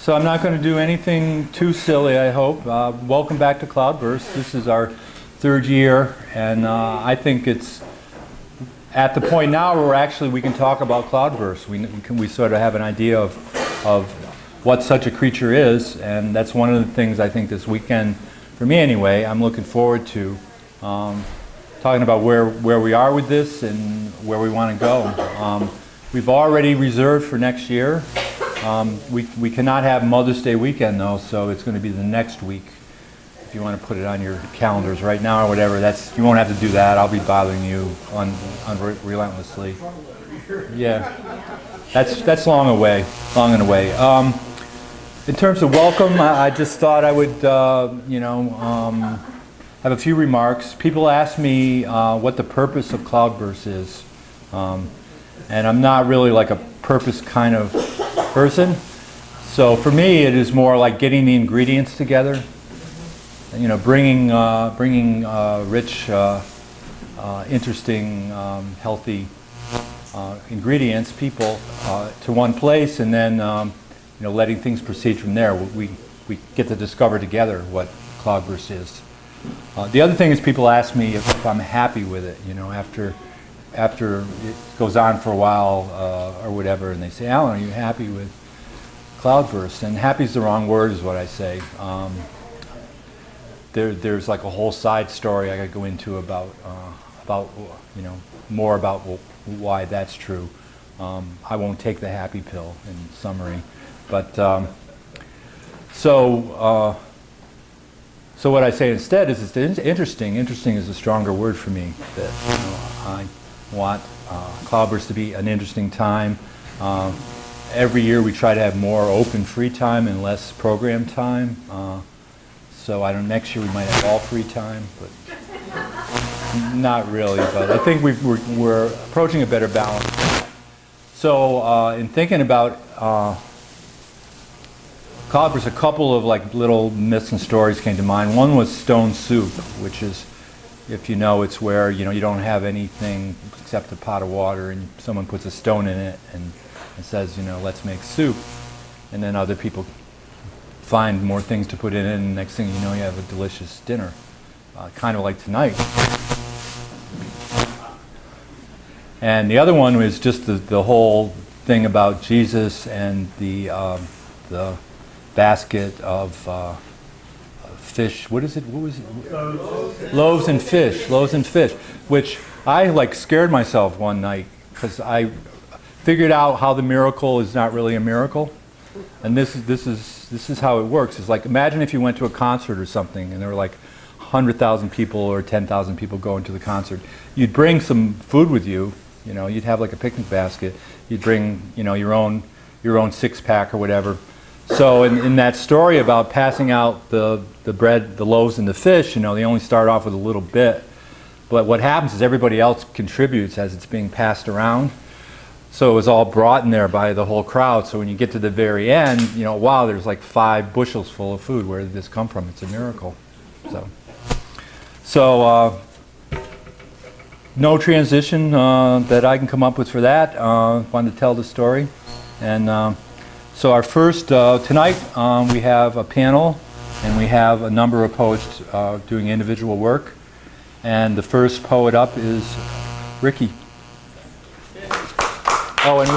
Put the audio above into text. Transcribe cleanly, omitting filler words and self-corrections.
So I'm not going to do anything too silly, I hope. Welcome back to Cloudburst. This is our third year, and I think it's at the point now where we can talk about Cloudburst. We sort of have an idea of what such a creature is, and that's one of the things I think this weekend, for me anyway, I'm looking forward to. Talking about where we are with this and where we want to go. We've already reserved for next year. We cannot have Mother's Day weekend though, so it's going to be the next week. If you want to put it on your calendars right now or whatever, you won't have to do that. I'll be bothering you relentlessly. Yeah, that's long and away. In terms of welcome, I just thought I would, have a few remarks. People ask me what the purpose of Cloudburst is, and I'm not really like a purpose kind of person. So for me, it is more like getting the ingredients together. Bringing rich, interesting, healthy ingredients, people to one place, and then letting things proceed from there. We get to discover together what Cloudburst is. The other thing is people ask me if I'm happy with it, after it goes on for a while or whatever, and they say, Alan, are you happy with Cloudburst? And happy is the wrong word is what I say. There's like a whole side story I could go into about more about why that's true. I won't take the happy pill in summary, but so what I say instead is it's interesting. Interesting is a stronger word for me. That I want Cloudburst to be an interesting time. Every year we try to have more open free time and less program time. So next year we might have all free time, but not really. But I think we're approaching a better balance. So in thinking about Cloudburst, a couple of like little myths and stories came to mind. One was stone soup, which is, if you know, it's where you don't have anything except a pot of water, and someone puts a stone in it and says, let's make soup, and then other people find more things to put in it, and next thing you know, you have a delicious dinner, kind of like tonight. And the other one was just the whole thing about Jesus and the basket of fish. What is it? What was it? Loaves and fish, which I scared myself one night because I figured out how the miracle is not really a miracle. And this is how it works. It's like, imagine if you went to a concert or something and there were like 100,000 people or 10,000 people going to the concert. You'd bring some food with you, you'd have like a picnic basket. You'd bring, your own 6-pack or whatever. So in that story about passing out the bread, the loaves and the fish, they only start off with a little bit. But what happens is everybody else contributes as it's being passed around. So it was all brought in there by the whole crowd. So when you get to the very end, wow, there's like 5 bushels full of food. Where did this come from? It's a miracle. So no transition that I can come up with for that. Wanted to tell the story. And so our first, tonight we have a panel and we have a number of poets doing individual work. And the first poet up is Ricky. Oh, and